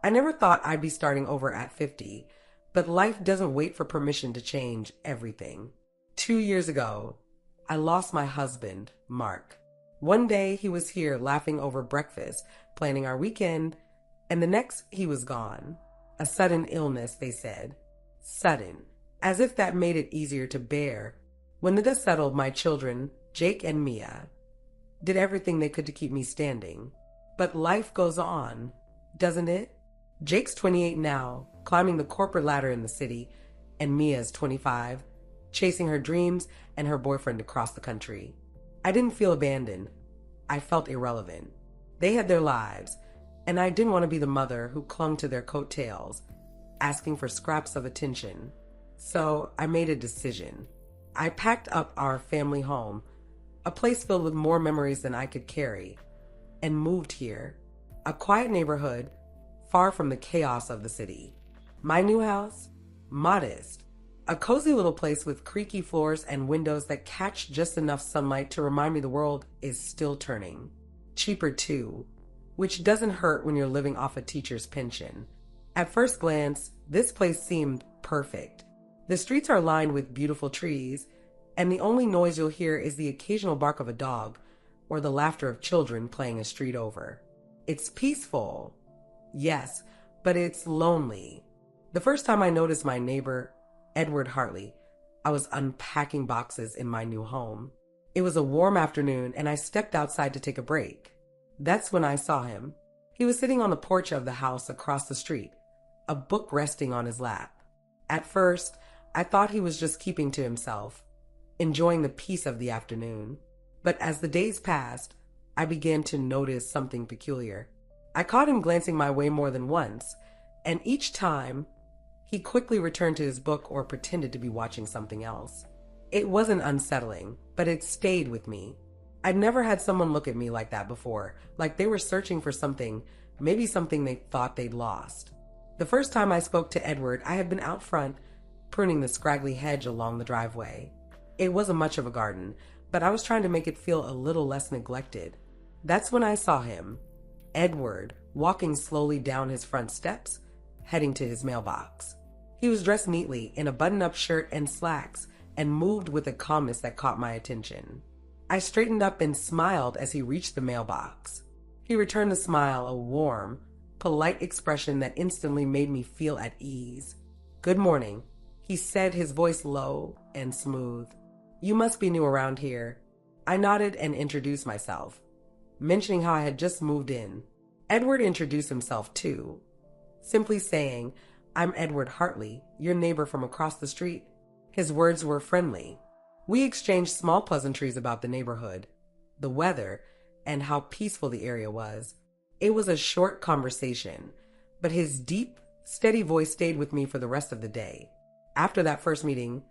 I never thought I'd be starting over at 50, but life doesn't wait for permission to change everything. 2 years ago, I lost my husband, Mark. One day he was here laughing over breakfast, planning our weekend, and the next he was gone. A sudden illness, they said. Sudden. As if that made it easier to bear. When the dust settled, my children, Jake and Mia, did everything they could to keep me standing. But life goes on, doesn't it? Jake's 28 now, climbing the corporate ladder in the city, and Mia's 25, chasing her dreams and her boyfriend across the country. I didn't feel abandoned. I felt irrelevant. They had their lives, and I didn't want to be the mother who clung to their coattails, asking for scraps of attention. So I made a decision. I packed up our family home, a place filled with more memories than I could carry, and moved here, a quiet neighborhood far from the chaos of the city. My new house? Modest. A cozy little place with creaky floors and windows that catch just enough sunlight to remind me the world is still turning. Cheaper too, which doesn't hurt when you're living off a teacher's pension. At first glance, this place seemed perfect. The streets are lined with beautiful trees, and the only noise you'll hear is the occasional bark of a dog or the laughter of children playing a street over. It's peaceful, yes, but it's lonely. The first time I noticed my neighbor, Edward Hartley, I was unpacking boxes in my new home. It was a warm afternoon, and I stepped outside to take a break. That's when I saw him. He was sitting on the porch of the house across the street, a book resting on his lap. At first, I thought he was just keeping to himself, enjoying the peace of the afternoon. But as the days passed, I began to notice something peculiar. I caught him glancing my way more than once, and each time, he quickly returned to his book or pretended to be watching something else. It wasn't unsettling, but it stayed with me. I'd never had someone look at me like that before, like they were searching for something, maybe something they thought they'd lost. The first time I spoke to Edward, I had been out front, pruning the scraggly hedge along the driveway. It wasn't much of a garden, but I was trying to make it feel a little less neglected. That's when I saw him, Edward, walking slowly down his front steps, heading to his mailbox. He was dressed neatly in a button-up shirt and slacks and moved with a calmness that caught my attention. I straightened up and smiled as he reached the mailbox. He returned the smile, a warm, polite expression that instantly made me feel at ease. "Good morning," he said, his voice low and smooth. "You must be new around here." I nodded and introduced myself, mentioning how I had just moved in. Edward introduced himself too, simply saying, "I'm Edward Hartley, your neighbor from across the street." His words were friendly. We exchanged small pleasantries about the neighborhood, the weather, and how peaceful the area was. It was a short conversation, but his deep, steady voice stayed with me for the rest of the day. After that first meeting,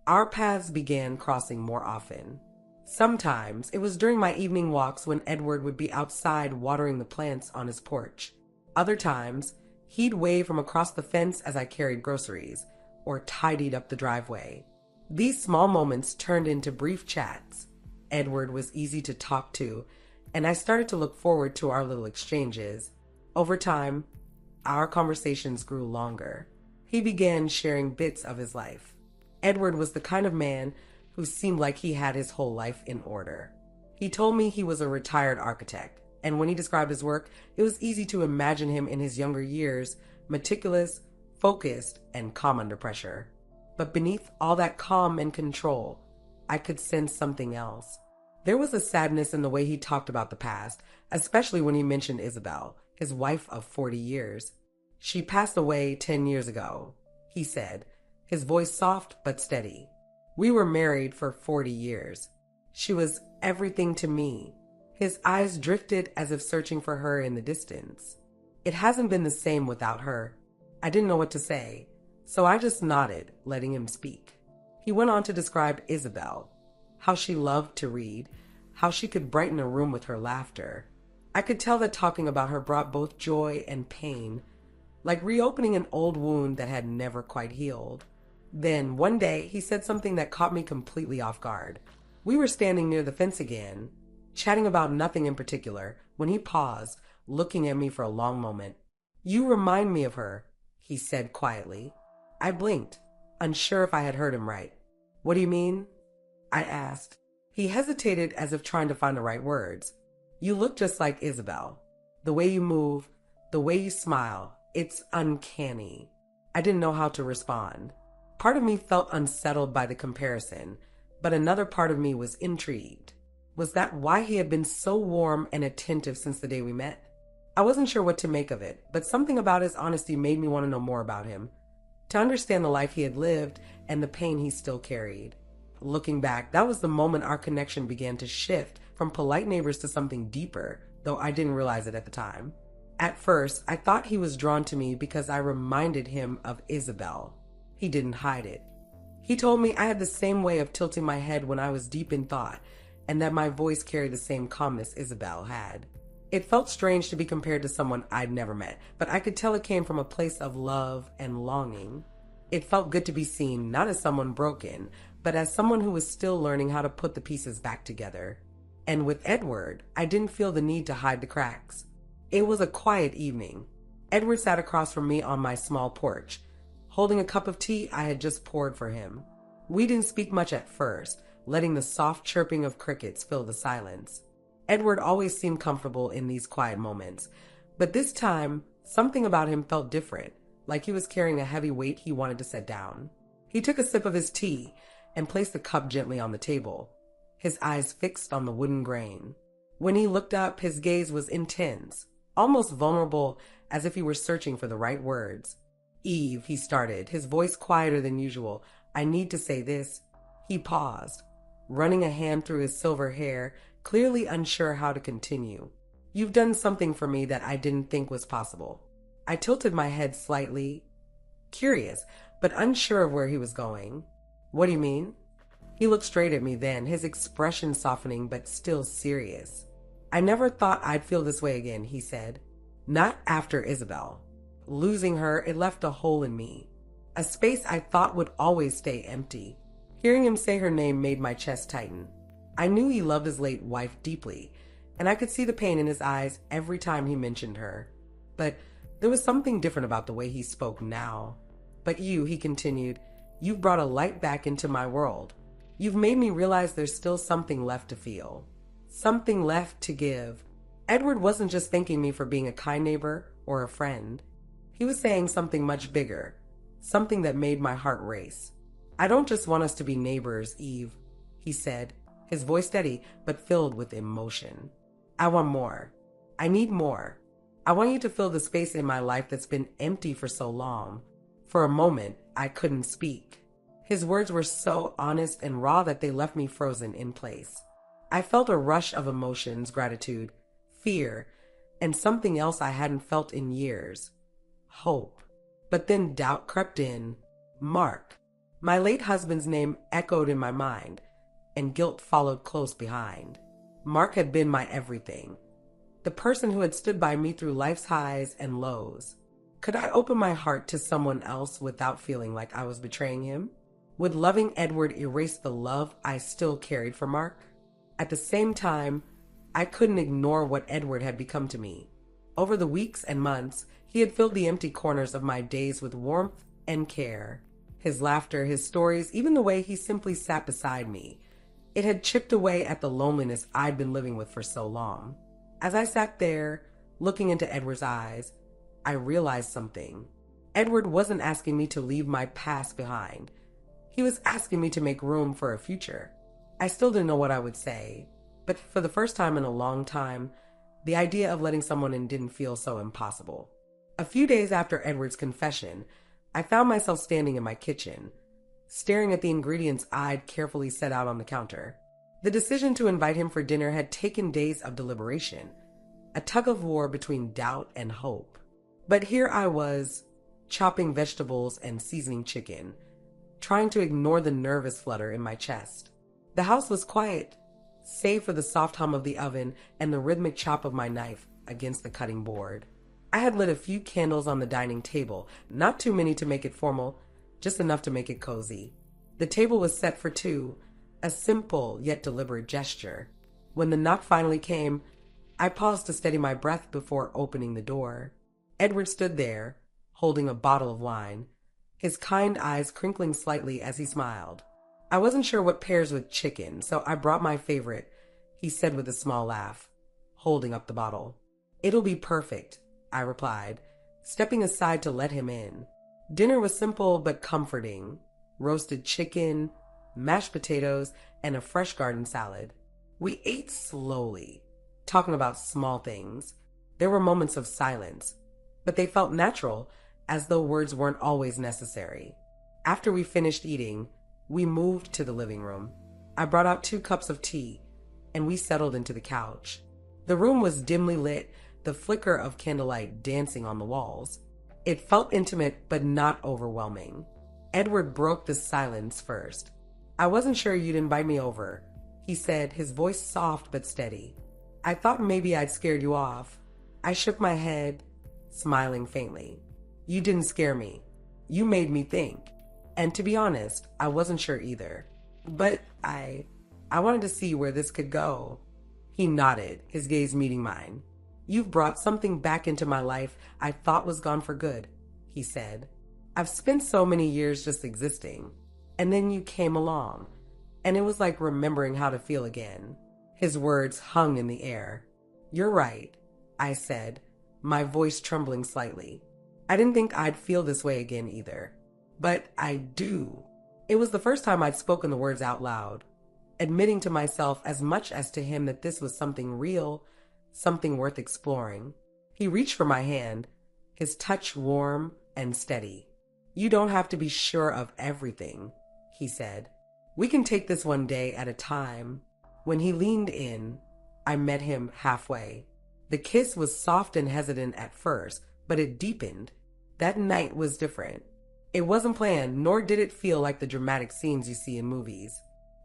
our paths began crossing more often. Sometimes it was during my evening walks when Edward would be outside watering the plants on his porch. Other times, he'd wave from across the fence as I carried groceries or tidied up the driveway. These small moments turned into brief chats. Edward was easy to talk to, and I started to look forward to our little exchanges. Over time, our conversations grew longer. He began sharing bits of his life. Edward was the kind of man who seemed like he had his whole life in order. He told me he was a retired architect, and when he described his work, it was easy to imagine him in his younger years, meticulous, focused, and calm under pressure. But beneath all that calm and control, I could sense something else. There was a sadness in the way he talked about the past, especially when he mentioned Isabel, his wife of 40 years. "She passed away 10 years ago," he said, his voice soft but steady. "We were married for 40 years. She was everything to me." His eyes drifted as if searching for her in the distance. "It hasn't been the same without her." I didn't know what to say, so I just nodded, letting him speak. He went on to describe Isabel, how she loved to read, how she could brighten a room with her laughter. I could tell that talking about her brought both joy and pain, like reopening an old wound that had never quite healed. Then, one day, he said something that caught me completely off guard. We were standing near the fence again, chatting about nothing in particular, when he paused, looking at me for a long moment. "You remind me of her," he said quietly. I blinked, unsure if I had heard him right. "What do you mean?" I asked. He hesitated as if trying to find the right words. "You look just like Isabel. The way you move, the way you smile, it's uncanny." I didn't know how to respond. Part of me felt unsettled by the comparison, but another part of me was intrigued. Was that why he had been so warm and attentive since the day we met? I wasn't sure what to make of it, but something about his honesty made me want to know more about him, to understand the life he had lived and the pain he still carried. Looking back, that was the moment our connection began to shift from polite neighbors to something deeper, though I didn't realize it at the time. At first, I thought he was drawn to me because I reminded him of Isabel. He didn't hide it. He told me I had the same way of tilting my head when I was deep in thought, and that my voice carried the same calmness Isabel had. It felt strange to be compared to someone I'd never met, but I could tell it came from a place of love and longing. It felt good to be seen, not as someone broken, but as someone who was still learning how to put the pieces back together. And with Edward, I didn't feel the need to hide the cracks. It was a quiet evening. Edward sat across from me on my small porch, holding a cup of tea I had just poured for him. We didn't speak much at first, letting the soft chirping of crickets fill the silence. Edward always seemed comfortable in these quiet moments, but this time, something about him felt different, like he was carrying a heavy weight he wanted to set down. He took a sip of his tea and placed the cup gently on the table, his eyes fixed on the wooden grain. When he looked up, his gaze was intense, almost vulnerable, as if he were searching for the right words. "Eve," he started, his voice quieter than usual. "I need to say this." He paused, running a hand through his silver hair, clearly unsure how to continue. "You've done something for me that I didn't think was possible." I tilted my head slightly, curious, but unsure of where he was going. "What do you mean?" He looked straight at me then, his expression softening but still serious. "I never thought I'd feel this way again," he said. "Not after Isabel. Losing her, it left a hole in me, a space I thought would always stay empty." Hearing him say her name made my chest tighten. I knew he loved his late wife deeply, and I could see the pain in his eyes every time he mentioned her. But there was something different about the way he spoke now. "But you," he continued, "you've brought a light back into my world. You've made me realize there's still something left to feel, something left to give." Edward wasn't just thanking me for being a kind neighbor or a friend. He was saying something much bigger, something that made my heart race. "I don't just want us to be neighbors, Eve," he said, his voice steady but filled with emotion. "I want more. I need more. I want you to fill the space in my life that's been empty for so long." For a moment, I couldn't speak. His words were so honest and raw that they left me frozen in place. I felt a rush of emotions, gratitude, fear, and something else I hadn't felt in years. Hope. But then doubt crept in. Mark. My late husband's name echoed in my mind, and guilt followed close behind. Mark had been my everything, the person who had stood by me through life's highs and lows. Could I open my heart to someone else without feeling like I was betraying him? Would loving Edward erase the love I still carried for Mark? At the same time, I couldn't ignore what Edward had become to me. Over the weeks and months, he had filled the empty corners of my days with warmth and care. His laughter, his stories, even the way he simply sat beside me. It had chipped away at the loneliness I'd been living with for so long. As I sat there, looking into Edward's eyes, I realized something. Edward wasn't asking me to leave my past behind. He was asking me to make room for a future. I still didn't know what I would say, but for the first time in a long time, the idea of letting someone in didn't feel so impossible. A few days after Edward's confession, I found myself standing in my kitchen, staring at the ingredients I'd carefully set out on the counter. The decision to invite him for dinner had taken days of deliberation, a tug-of-war between doubt and hope. But here I was, chopping vegetables and seasoning chicken, trying to ignore the nervous flutter in my chest. The house was quiet, save for the soft hum of the oven and the rhythmic chop of my knife against the cutting board. I had lit a few candles on the dining table, not too many to make it formal, just enough to make it cozy. The table was set for two, a simple yet deliberate gesture. When the knock finally came, I paused to steady my breath before opening the door. Edward stood there, holding a bottle of wine, his kind eyes crinkling slightly as he smiled. I wasn't sure what pairs with chicken, so I brought my favorite, he said with a small laugh, holding up the bottle. It'll be perfect, I replied, stepping aside to let him in. Dinner was simple but comforting. Roasted chicken, mashed potatoes, and a fresh garden salad. We ate slowly, talking about small things. There were moments of silence, but they felt natural, as though words weren't always necessary. After we finished eating, we moved to the living room. I brought out 2 cups of tea, and we settled into the couch. The room was dimly lit, the flicker of candlelight dancing on the walls. It felt intimate, but not overwhelming. Edward broke the silence first. I wasn't sure you'd invite me over, he said, his voice soft but steady. I thought maybe I'd scared you off. I shook my head, smiling faintly. You didn't scare me. You made me think. And to be honest, I wasn't sure either. But I wanted to see where this could go. He nodded, his gaze meeting mine. You've brought something back into my life I thought was gone for good, he said. I've spent so many years just existing, and then you came along, and it was like remembering how to feel again. His words hung in the air. You're right, I said, my voice trembling slightly. I didn't think I'd feel this way again either. But I do. It was the first time I'd spoken the words out loud, admitting to myself as much as to him that this was something real, something worth exploring. He reached for my hand, his touch warm and steady. You don't have to be sure of everything, he said. We can take this one day at a time. When he leaned in, I met him halfway. The kiss was soft and hesitant at first, but it deepened. That night was different. It wasn't planned, nor did it feel like the dramatic scenes you see in movies.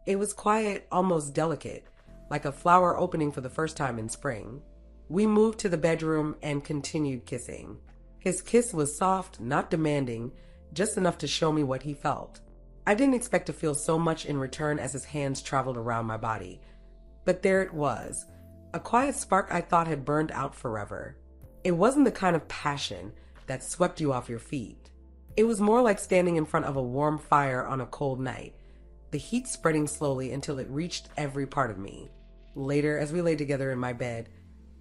It was quiet, almost delicate, like a flower opening for the first time in spring. We moved to the bedroom and continued kissing. His kiss was soft, not demanding, just enough to show me what he felt. I didn't expect to feel so much in return as his hands traveled around my body. But there it was, a quiet spark I thought had burned out forever. It wasn't the kind of passion that swept you off your feet. It was more like standing in front of a warm fire on a cold night, the heat spreading slowly until it reached every part of me. Later, as we lay together in my bed,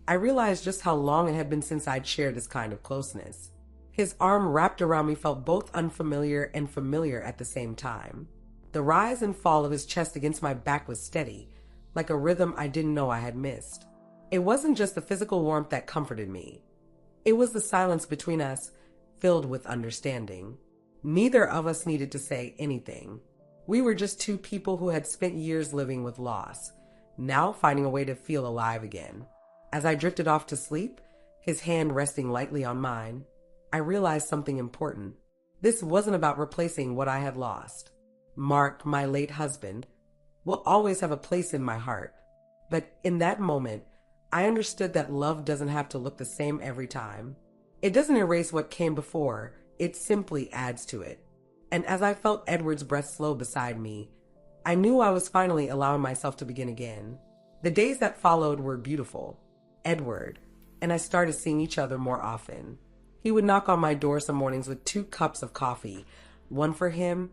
I realized just how long it had been since I'd shared this kind of closeness. His arm wrapped around me felt both unfamiliar and familiar at the same time. The rise and fall of his chest against my back was steady, like a rhythm I didn't know I had missed. It wasn't just the physical warmth that comforted me. It was the silence between us, filled with understanding. Neither of us needed to say anything. We were just 2 people who had spent years living with loss, now finding a way to feel alive again. As I drifted off to sleep, his hand resting lightly on mine, I realized something important. This wasn't about replacing what I had lost. Mark, my late husband, will always have a place in my heart. But in that moment, I understood that love doesn't have to look the same every time. It doesn't erase what came before, it simply adds to it. And as I felt Edward's breath slow beside me, I knew I was finally allowing myself to begin again. The days that followed were beautiful. Edward and I started seeing each other more often. He would knock on my door some mornings with 2 cups of coffee, one for him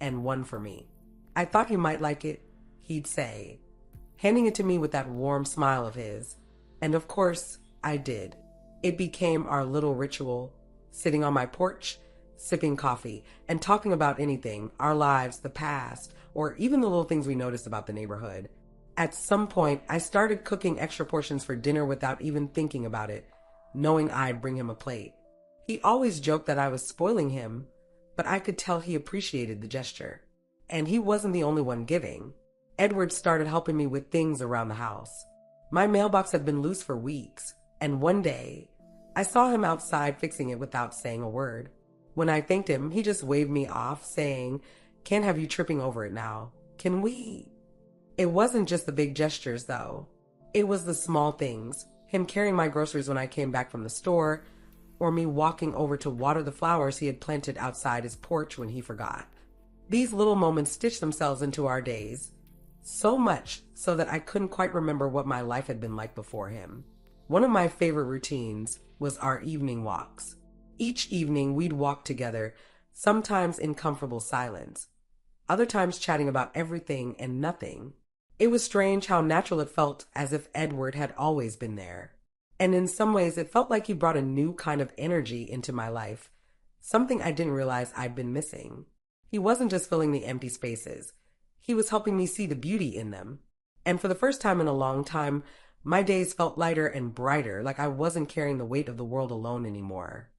and one for me. I thought he might like it, he'd say, handing it to me with that warm smile of his. And of course, I did. It became our little ritual, sitting on my porch, sipping coffee, and talking about anything, our lives, the past, or even the little things we noticed about the neighborhood. At some point, I started cooking extra portions for dinner without even thinking about it, knowing I'd bring him a plate. He always joked that I was spoiling him, but I could tell he appreciated the gesture. And he wasn't the only one giving. Edward started helping me with things around the house. My mailbox had been loose for weeks, and one day, I saw him outside fixing it without saying a word. When I thanked him, he just waved me off, saying, "Can't have you tripping over it now. Can we?" It wasn't just the big gestures, though. It was the small things, him carrying my groceries when I came back from the store, or me walking over to water the flowers he had planted outside his porch when he forgot. These little moments stitched themselves into our days, so much so that I couldn't quite remember what my life had been like before him. One of my favorite routines was our evening walks. Each evening, we'd walk together, sometimes in comfortable silence, other times chatting about everything and nothing. It was strange how natural it felt, as if Edward had always been there. And in some ways, it felt like he brought a new kind of energy into my life, something I didn't realize I'd been missing. He wasn't just filling the empty spaces, he was helping me see the beauty in them. And for the first time in a long time, my days felt lighter and brighter, like I wasn't carrying the weight of the world alone anymore.